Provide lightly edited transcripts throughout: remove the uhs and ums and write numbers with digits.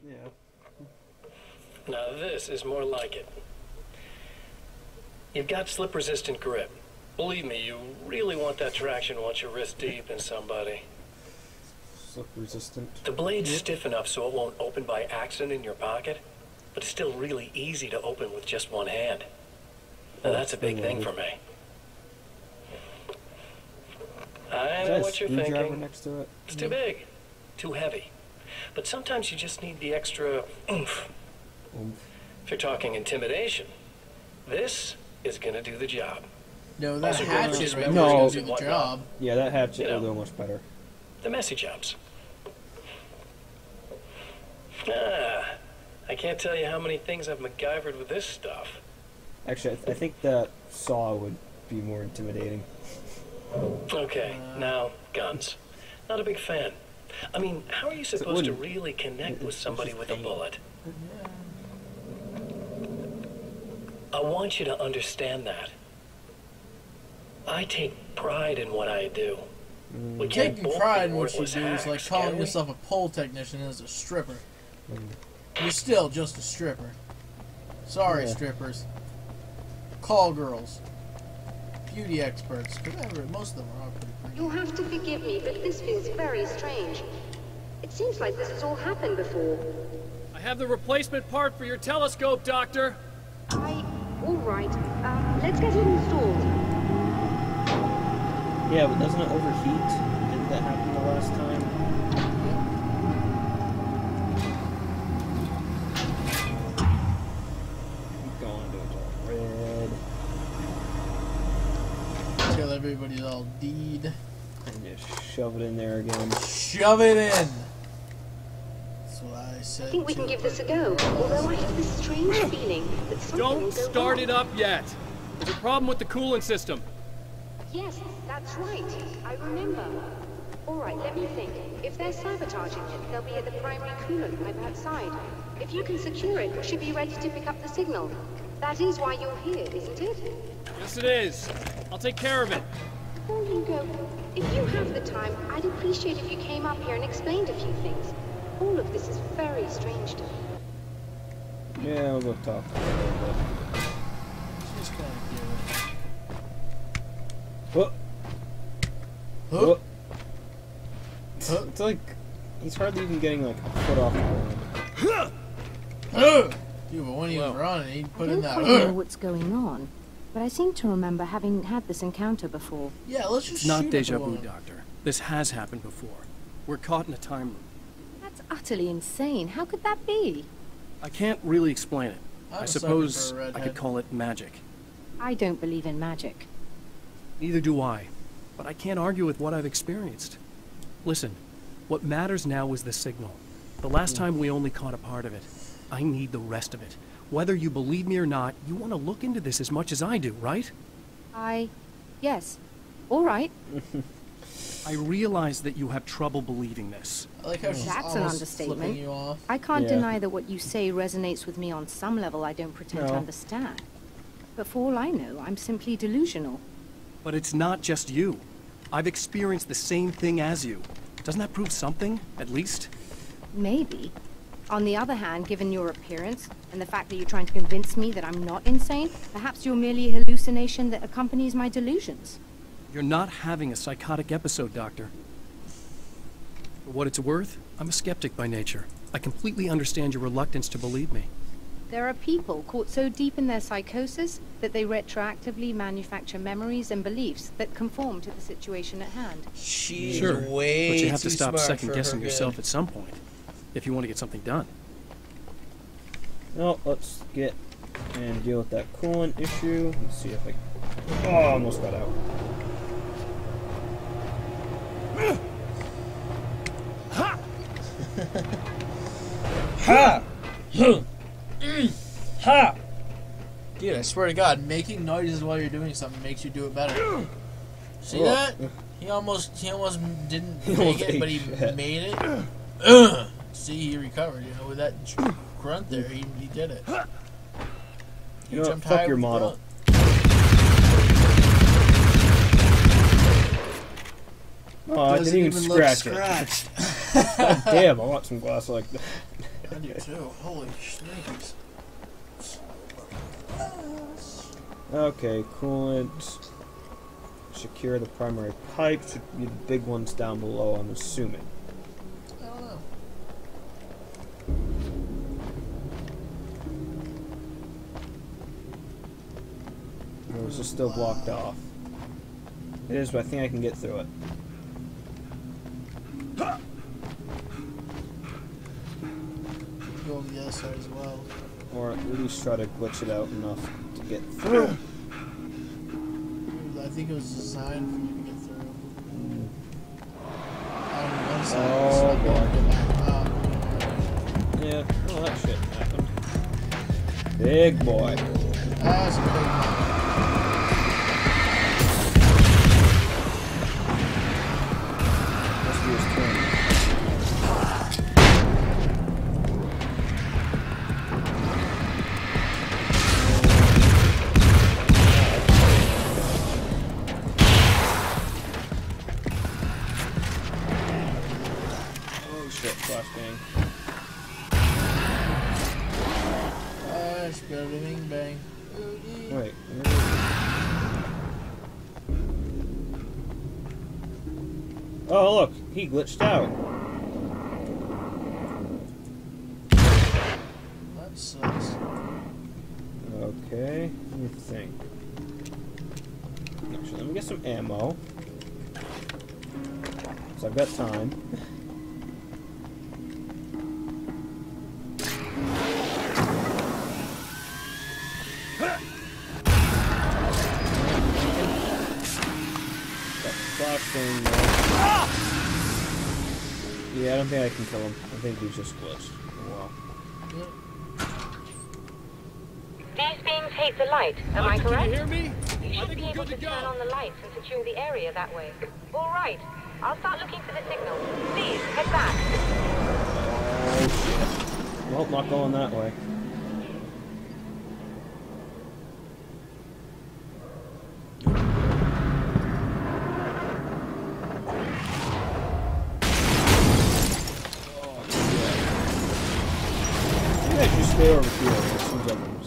Yeah. Now this is more like it. You've got slip-resistant grip. Believe me, you really want that traction once you're wrist deep in somebody. Slip-resistant. The blade's stiff enough so it won't open by accident in your pocket, but it's still really easy to open with just one hand. Now that's a big thing for me. I know what you're thinking. Next to it? It's too big, too heavy. But sometimes you just need the extra oomph. If you're talking intimidation, this is gonna do the job. No, that Also, hatchet right no. there is gonna do the job. Yeah, that hatchet will do much better. The messy jobs. Ah, I can't tell you how many things I've MacGyvered with this stuff. Actually, I think that saw would be more intimidating. Okay, now, guns. Not a big fan. I mean, how are you supposed to really connect with somebody with a bullet? I want you to understand that. I take pride in what I do. We can't Taking both be pride in what you worthless do is like hacks, calling can we? yourself a pole technician as a stripper. You're still just a stripper. Sorry, strippers. Call girls. Beauty experts. Whatever, most of them are all pretty. You'll have to forgive me, but this feels very strange. It seems like this has all happened before. I have the replacement part for your telescope, Doctor. All right. Let's get it installed. Yeah, but doesn't it overheat? Didn't that happen the last time? Keep going until it's all red. Until everybody's all deed. And just shove it in there again. Shove it in! That's what I said. I think we can give this a go, although I have this strange feeling that something will Don't go start wrong. it up yet. There's a problem with the coolant system. Yes, that's right. I remember. All right, let me think. If they're sabotaging it, they'll be at the primary coolant pipe outside. If you can secure it, we should be ready to pick up the signal. That is why you're here, isn't it? Yes, it is. I'll take care of it. Before you go, if you have the time, I'd appreciate if you came up here and explained a few things. All of this is very strange to me. Yeah, I'll go talk to her a little bit. Just kind of give it. Whoa. Huh? It's like he's hardly even getting like a foot off the ground. Dude, but when he was running, he I put in don't that. quite know what's going on, but I seem to remember having had this encounter before. Yeah, let's just It's not shoot deja at the vu, woman. Doctor. This has happened before. We're caught in a time loop. That's utterly insane. How could that be? I can't really explain it. I'm I a sucker suppose for a I redhead. could call it magic. I don't believe in magic. Neither do I. But I can't argue with what I've experienced. Listen, what matters now is the signal. The last time we only caught a part of it. I need the rest of it. Whether you believe me or not, you want to look into this as much as I do, right? Yes. All right. I realize that you have trouble believing this. I like how she's That's an almost flipping understatement. you off. I can't Yeah. deny that what you say resonates with me on some level I don't pretend to No. understand. But for all I know, I'm simply delusional. But it's not just you. I've experienced the same thing as you. Doesn't that prove something, at least? Maybe. On the other hand, given your appearance, and the fact that you're trying to convince me that I'm not insane, perhaps you're merely a hallucination that accompanies my delusions. You're not having a psychotic episode, Doctor. For what it's worth, I'm a skeptic by nature. I completely understand your reluctance to believe me. There are people caught so deep in their psychosis that they retroactively manufacture memories and beliefs that conform to the situation at hand. She's Sure, way but you have too to stop smart second-guessing for her yourself good. at some point, if you want to get something done. Well, let's get and deal with that coolant issue. Let's see if I... Oh, almost got out. Ha! Ha! Dude, I swear to God, making noises while you're doing something makes you do it better. See that? He almost didn't make it, but he made it. See, he recovered. You know, with that grunt there, he did it. You know what? jumped Fuck high your with the model. Oh, I Doesn't didn't even look scratch it. scratched. God damn, I want some glass like that. I do too. Holy sneakers. Okay, coolant. Secure the primary pipe. Should be the big ones down below, I'm assuming. I don't know. Or is this still blocked off? It is, but I think I can get through it. Go on the other side as well. Or at least try to glitch it out enough to get through. I think it was designed for you to get through. On one Oh, side, boy. so Yeah, well, that shit happened. Big boy. that's a big one. Must be his turn. Oh shit, flashbang. Bing bang. Wait. Oh look, he glitched out. That sucks. Okay, let me think. Actually, let me get some ammo. So I've got time. Thing there. Yeah, I don't think I can kill him. I think he's just glitched. Wow. These beams hate the light, am I correct? Can you hear me? You should be able to turn on the lights and secure the area that way. All right. I'll start looking for the signal. Please, head back. Oh, shit. Well, not going that way. Stay over here.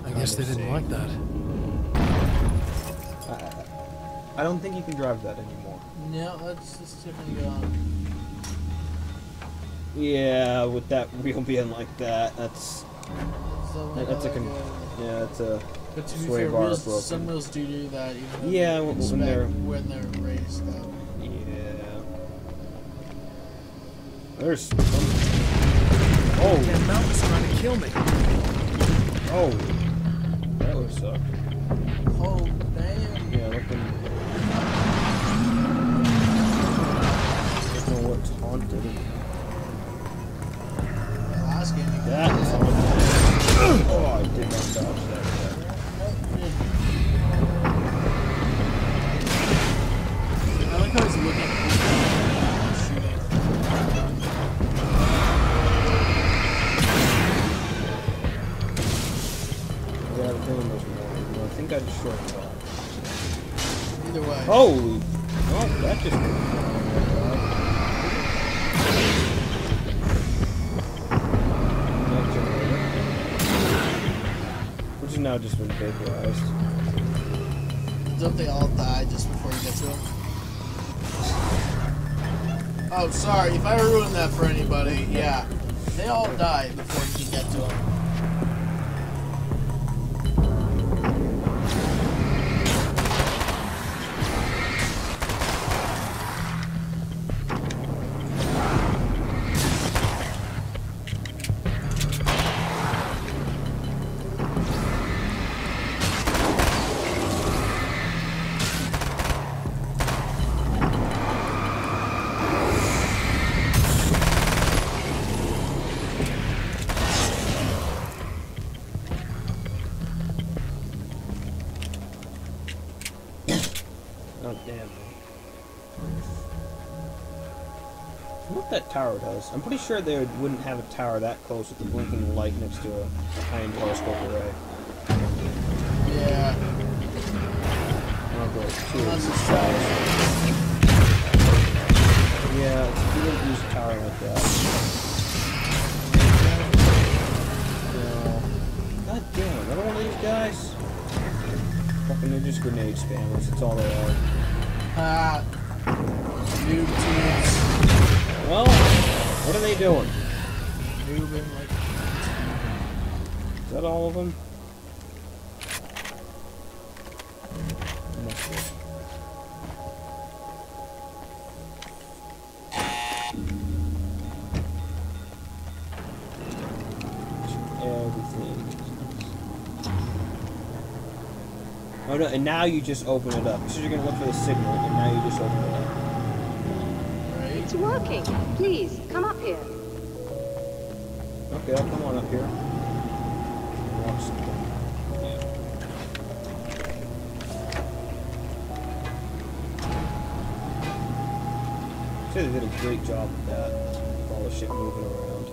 I guess they didn't like that. I don't think you can drive that anymore. No, that's definitely gone. Yeah, with that wheel being like that, that's a But to be sway fair, bar wheels, broken. some wheels do that even though Yeah, they when expect they're- when they're raised though. Yeah. There's some... Oh! That mountain's trying to kill me. Oh! That would suck. Oh damn! Yeah, looking... Doesn't know what's haunted. Last game you That is haunted. Oh, I did not dodge that. I like how he's looking shooting. Yeah, the thing was more. I think I destroyed that. Either way. Holy! Oh, that just... Which has now just been vaporized. Don't they all die just before you get to them? Oh, sorry. If I ruined that for anybody, yeah. They all die before you can get to them. Oh, damn, man. I wonder what that tower does. I'm pretty sure they wouldn't have a tower that close with the blinking light next to a high-end telescope array. Yeah. I'll go two. Unless it's trash. Yeah, you wouldn't use a tower like that. nothing. They're just grenade spammers. That's all they are. Ah. Noob tubes. Well, what are they doing? Noobing like. Is that all of them? Everything. Oh no, and now you just open it up. You said you're gonna look for the signal, and now you just open it up. It's working. Please, come up here. Okay, I'll come on up here. Watch something. Yeah. They did a great job with that. All the shit moving around.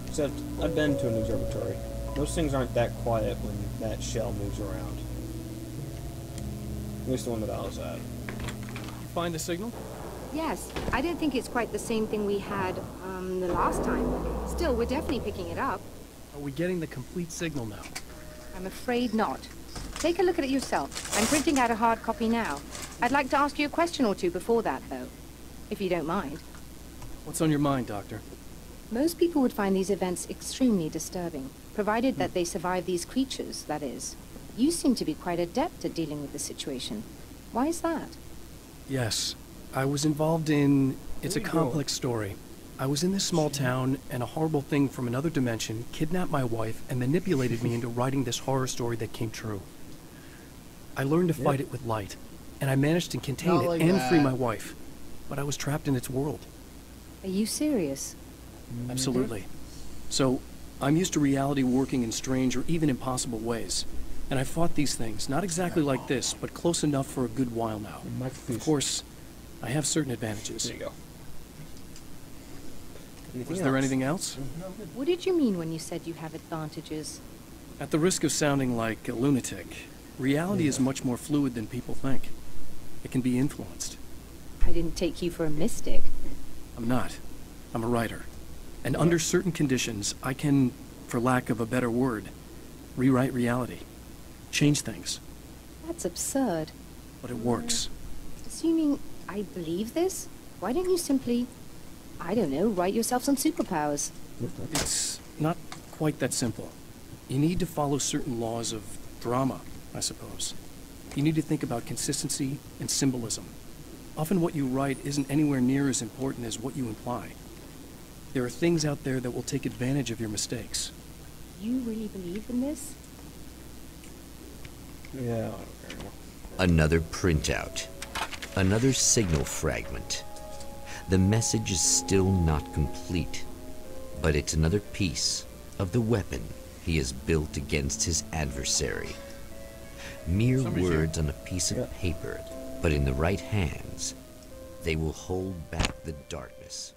Except, I've been to an observatory. Those things aren't that quiet when that shell moves around. At least the one that I was at. You find the signal? Yes, I don't think it's quite the same thing we had, the last time. Still, we're definitely picking it up. Are we getting the complete signal now? I'm afraid not. Take a look at it yourself. I'm printing out a hard copy now. I'd like to ask you a question or two before that, though. If you don't mind. What's on your mind, Doctor? Most people would find these events extremely disturbing, provided that they survive these creatures, that is. You seem to be quite adept at dealing with the situation. Why is that? Yes. I was involved in... It's a complex story. I was in this small town, and a horrible thing from another dimension kidnapped my wife and manipulated me into writing this horror story that came true. I learned to fight it with light, and I managed to contain it and free my wife. But I was trapped in its world. Are you serious? Absolutely. So, I'm used to reality working in strange or even impossible ways. And I fought these things, not exactly like this, but close enough for a good while now. Of course, I have certain advantages. There you go. Was there anything else? What did you mean when you said you have advantages? At the risk of sounding like a lunatic, reality is much more fluid than people think. It can be influenced. I didn't take you for a mystic. I'm not. I'm a writer. And under certain conditions, I can, for lack of a better word, rewrite reality. Change things. That's absurd. But it works. Assuming I believe this, why don't you simply, I don't know, write yourself some superpowers? It's not quite that simple. You need to follow certain laws of drama, I suppose. You need to think about consistency and symbolism. Often what you write isn't anywhere near as important as what you imply. There are things out there that will take advantage of your mistakes. You really believe in this? Yeah. Another printout. Another signal fragment. The message is still not complete, but it's another piece of the weapon he has built against his adversary. Mere words on a piece of paper, but in the right hands, they will hold back the darkness.